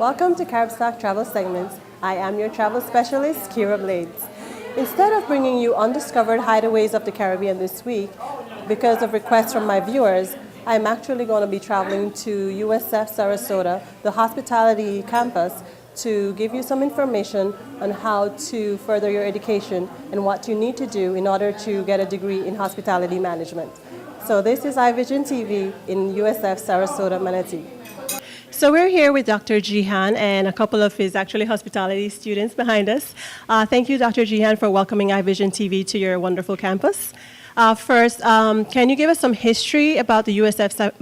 Welcome to CaribTalk Travel Segments. I am your travel specialist, Kera. Instead of bringing you undiscovered hideaways of the Caribbean this week, because of requests from my viewers, I'm actually going to be traveling to USF Sarasota, the hospitality campus, to give you some information on how to further your education and what you need to do in order to get a degree in hospitality management. So this is iVision TV in USF Sarasota, Manatee. So we're here with Dr. Jihan and a couple of his actually hospitality students behind us. Thank you, Dr. Jihan, for welcoming iVision TV to your wonderful campus. First, can you give us some history about the USF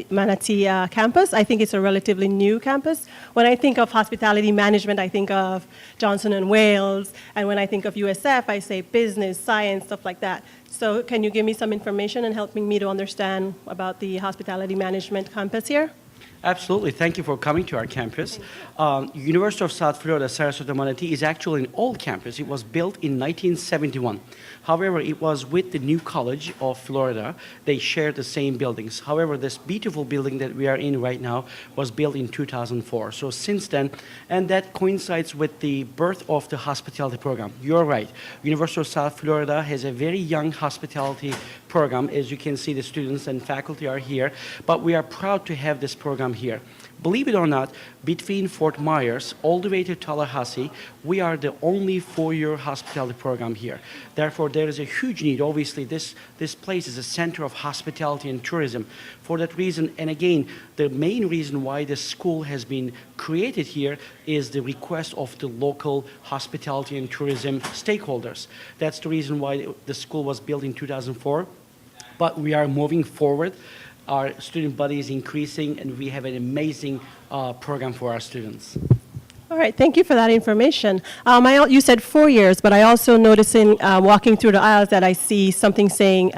Manatee campus? I think it's a relatively new campus. When I think of hospitality management, I think of Johnson & Wales, and when I think of USF, I say business, science, stuff like that. So can you give me some information and helping me to understand about the hospitality management campus here? Absolutely. Thank you for coming to our campus. University of South Florida, Sarasota Manatee is actually an old campus. It was built in 1971. However, it was with the new College of Florida. They shared the same buildings. However, this beautiful building that we are in right now was built in 2004. So since then, and that coincides with the birth of the hospitality program. You're right. University of South Florida has a very young hospitality program. As you can see, the students and faculty are here, but we are proud to have this program here. Believe it or not, between Fort Myers all the way to Tallahassee, we are the only four-year hospitality program here. Therefore, there is a huge need. Obviously, this place is a center of hospitality and tourism. For that reason, and again, the main reason why this school has been created here is the request of the local hospitality and tourism stakeholders. That's the reason why the school was built in 2004. But we are moving forward. Our student body is increasing, and we have an amazing program for our students. All right, thank you for that information. You said 4 years, but I also noticed in walking through the aisles that I see something saying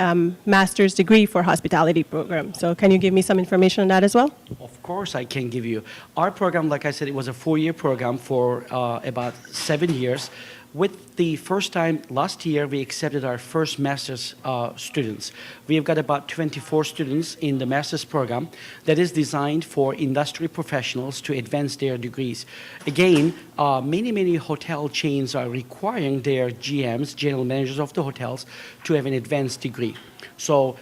master's degree for hospitality program. So can you give me some information on that as well? Of course I can give you. Our program, like I said, it was a 4-year program for about 7 years. With the first time last year, we accepted our first master's students. We have got about 24 students in the master's program that is designed for industry professionals to advance their degrees. Again, many hotel chains are requiring their GMs, general managers of the hotels, to have an advanced degree. So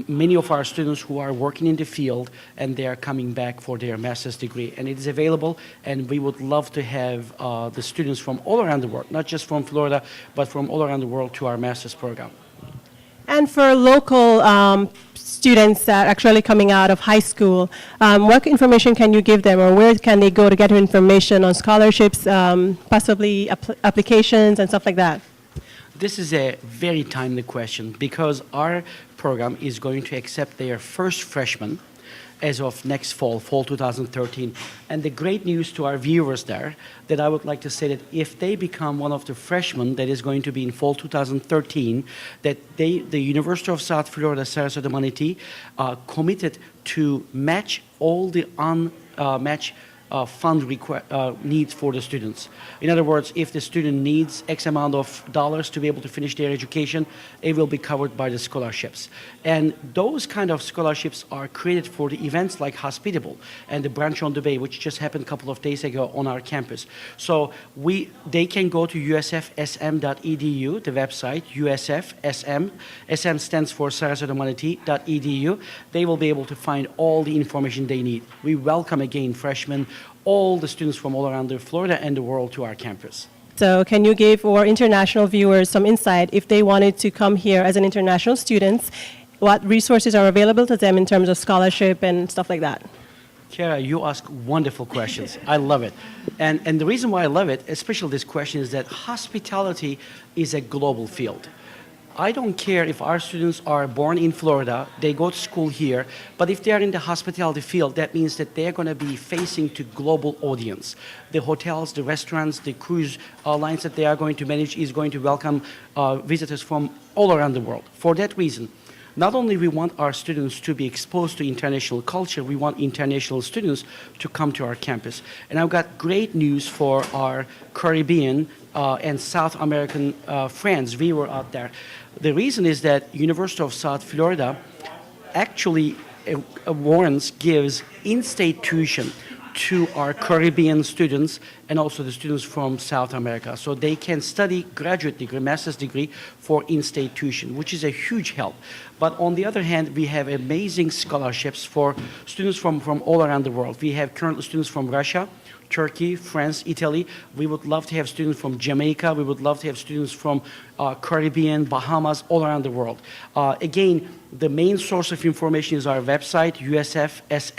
many of our students who are working in the field, and they are coming back for their master's degree. And it is available, and we would love to have the students from all around the world, not just from Florida, but from all around the world to our master's program. And for local students that are actually coming out of high school, what information can you give them, or where can they go to get information on scholarships, possibly applications and stuff like that? This is a very timely question because our program is going to accept their first freshmen as of next fall 2013. And the great news to our viewers there that I would like to say that if they become one of the freshmen that is going to be in fall 2013, that the University of South Florida, Sarasota Manatee, committed to match all the unmatched fund needs for the students. In other words, if the student needs X amount of dollars to be able to finish their education, it will be covered by the scholarships. And those kind of scholarships are created for the events like Hospitable and the Brunch on the Bay, which just happened a couple of days ago on our campus. So they can go to usfsm.edu, the website, USFSM. SM stands for SarasotaManatee.edu. They will be able to find all the information they need. We welcome again freshmen, all the students from all around Florida and the world to our campus. So can you give our international viewers some insight if they wanted to come here as an international student, what resources are available to them in terms of scholarship and stuff like that? Kera, you ask wonderful questions. I love it. And the reason why I love it, especially this question, is that hospitality is a global field. I don't care if our students are born in Florida, they go to school here, but if they are in the hospitality field, that means that they're going to be facing to global audience. The hotels, the restaurants, the cruise lines that they are going to manage is going to welcome visitors from all around the world. For that reason, not only we want our students to be exposed to international culture, we want international students to come to our campus. And I've got great news for our Caribbean and South American friends, we were out there. The reason is that University of South Florida actually gives in-state tuition to our Caribbean students and also the students from South America. So they can study graduate degree, master's degree for in-state tuition, which is a huge help. But on the other hand, we have amazing scholarships for students from all around the world. We have currently students from Russia, Turkey, France, Italy. We would love to have students from Jamaica. We would love to have students from Caribbean, Bahamas, all around the world. Again, the main source of information is our website, usfsm.edu,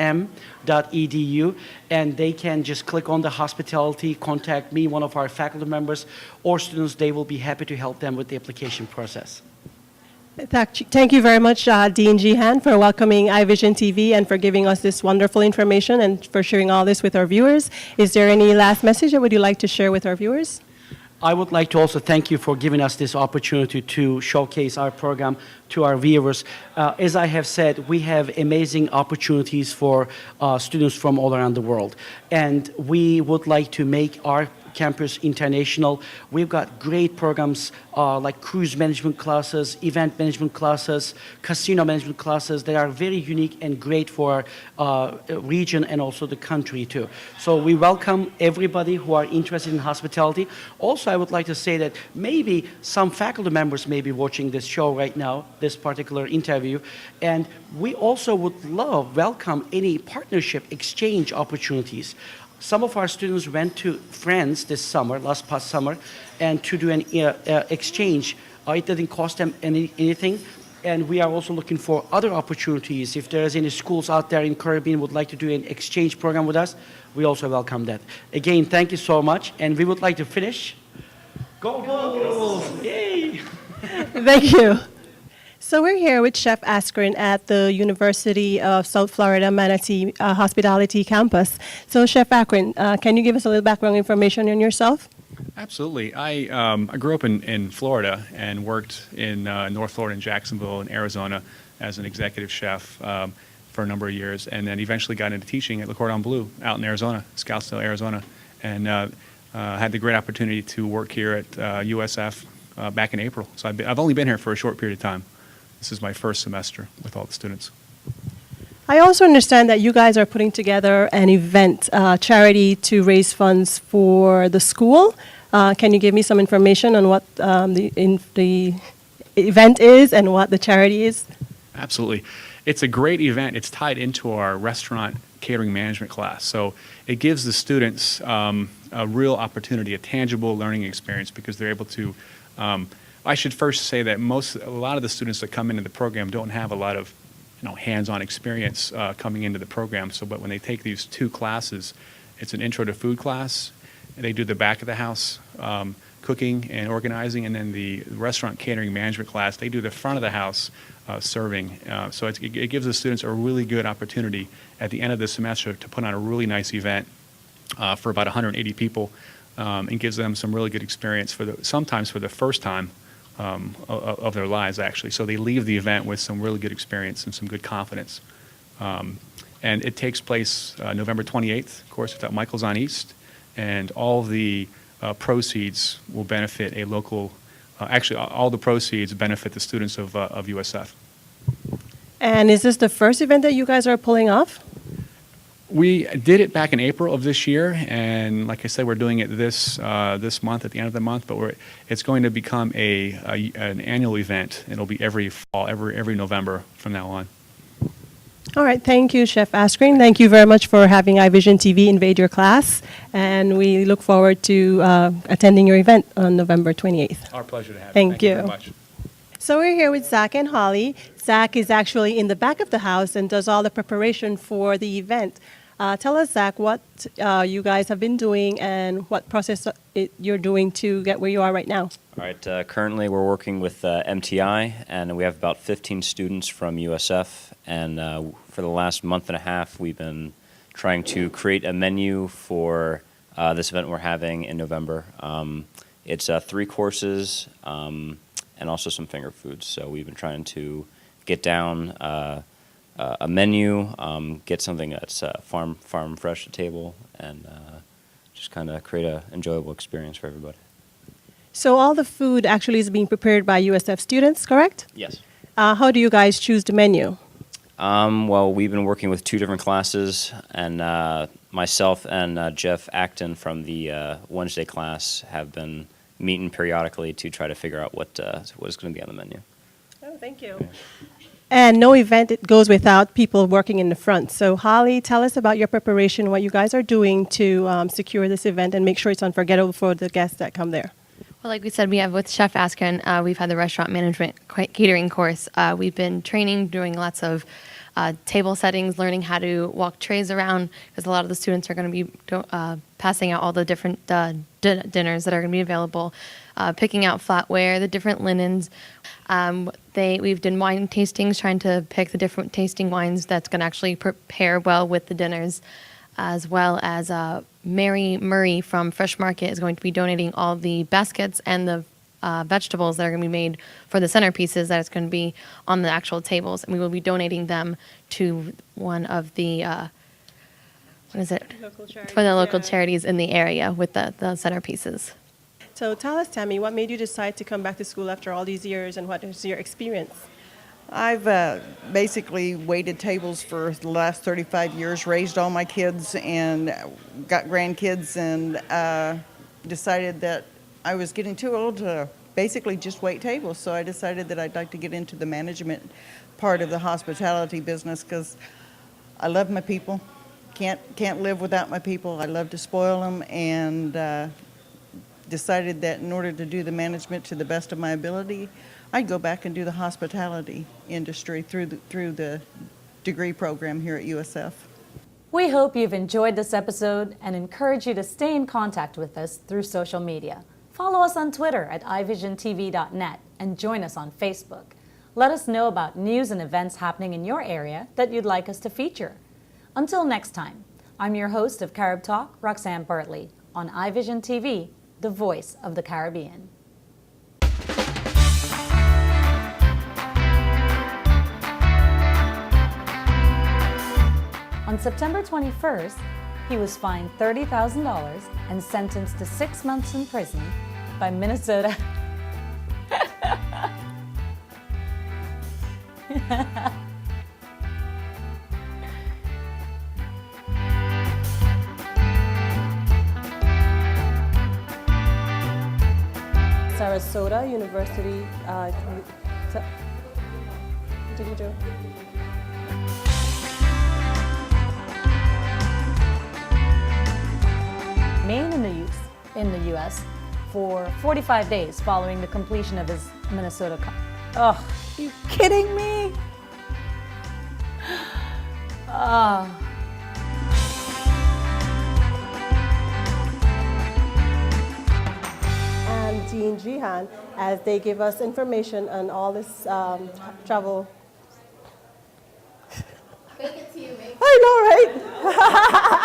and they can just click on the hospitality, contact me, one of our faculty members, or students. They will be happy to help them with the application process. Thank you very much, Dean Jihan, for welcoming iVision TV and for giving us this wonderful information and for sharing all this with our viewers. Is there any last message that would you like to share with our viewers? I would like to also thank you for giving us this opportunity to showcase our program to our viewers. As I have said, we have amazing opportunities for students from all around the world. And we would like to make our campus international. We've got great programs like cruise management classes, event management classes, casino management classes that are very unique and great for our region and also the country too. So we welcome everybody who are interested in hospitality. Also, I would like to say that maybe some faculty members may be watching this show right now, this particular interview, and we also would welcome any partnership exchange opportunities. Some of our students went to France this summer, past summer, and to do an exchange. It didn't cost them anything. And we are also looking for other opportunities. If there is any schools out there in Caribbean would like to do an exchange program with us, we also welcome that. Again, thank you so much. And we would like to finish. Go Bulls! Yay! Thank you. So we're here with Chef Askren at the University of South Florida Manatee Hospitality Campus. So Chef Askren, can you give us a little background information on yourself? Absolutely. I grew up in Florida and worked in North Florida in Jacksonville and Arizona as an executive chef for a number of years, and then eventually got into teaching at Le Cordon Bleu out in Arizona, Scottsdale, Arizona, and had the great opportunity to work here at USF back in April. So I've only been here for a short period of time. This is my first semester with all the students. I also understand that you guys are putting together an event, charity to raise funds for the school. Can you give me some information on what the event is and what the charity is? Absolutely. It's a great event. It's tied into our restaurant catering management class. So it gives the students a real opportunity, a tangible learning experience, because they're able to I should first say that a lot of the students that come into the program don't have a lot of hands-on experience coming into the program. But when they take these two classes, it's an intro to food class. They do the back of the house cooking and organizing, and then the restaurant catering management class, they do the front of the house serving. So it gives the students a really good opportunity at the end of the semester to put on a really nice event for about 180 people, and gives them some really good experience sometimes for the first time of their lives, actually. So they leave the event with some really good experience and some good confidence. And it takes place November 28th, of course, at Michael's on East, and all the proceeds will benefit a local, all the proceeds benefit the students of USF. And is this the first event that you guys are pulling off? We did it back in April of this year, and like I said, we're doing it this month, at the end of the month. But it's going to become an annual event. It'll be every fall, every November from now on. All right, thank you, Chef Askren. Thank you very much for having iVision TV invade your class, and we look forward to attending your event on November 28th. Our pleasure to have you. Thank you Very much. So we're here with Zach and Holly. Zach is actually in the back of the house and does all the preparation for the event. Tell us, Zach, what you guys have been doing and what process you're doing to get where you are right now. All right, currently we're working with MTI, and we have about 15 students from USF, and for the last month and a half we've been trying to create a menu for this event we're having in November. It's 3 courses and also some finger foods, so we've been trying to get down a menu, get something that's farm fresh to table, and just kind of create an enjoyable experience for everybody. So all the food actually is being prepared by USF students, correct? Yes. How do you guys choose the menu? Well, we've been working with 2 different classes, and myself and Jeff Acton from the Wednesday class have been meeting periodically to try to figure out what is going to be on the menu. Oh, thank you. And no event it goes without people working in the front. So Holly, tell us about your preparation, what you guys are doing to secure this event and make sure it's unforgettable for the guests that come there. Well, like we said, we have with Chef Askren, we've had the restaurant management catering course. We've been training, doing lots of table settings, learning how to walk trays around, because a lot of the students are going to be passing out all the different dinners that are going to be available, picking out flatware, the different linens. We've done wine tastings, trying to pick the different tasting wines that's going to actually prepare well with the dinners, as well as Mary Murray from Fresh Market is going to be donating all the baskets and the vegetables that are going to be made for the centerpieces that is going to be on the actual tables, and we will be donating them to one of the for the local charities in the area with the centerpieces. So tell us, Tammy, what made you decide to come back to school after all these years, and what is your experience? I've basically waited tables for the last 35 years, raised all my kids and got grandkids, and decided that I was getting too old to basically just wait tables. So I decided that I'd like to get into the management part of the hospitality business, because I love my people. Can't live without my people. I love to spoil them, and decided that in order to do the management to the best of my ability, I'd go back and do the hospitality industry through the degree program here at USF. We hope you've enjoyed this episode and encourage you to stay in contact with us through social media. Follow us on Twitter at ivisiontv.net and join us on Facebook. Let us know about news and events happening in your area that you'd like us to feature. Until next time, I'm your host of CaribTalk, Roxanne Bartley, on iVision TV, the voice of the Caribbean. On September 21st, he was fined $30,000 and sentenced to 6 months in prison by Minnesota. Sarasota University. What did you do? Remain in the U.S. for 45 days following the completion of his Minnesota. Are you kidding me? And Dean Jihan, as they give us information on all this travel. Fake it till you make it. I know, right?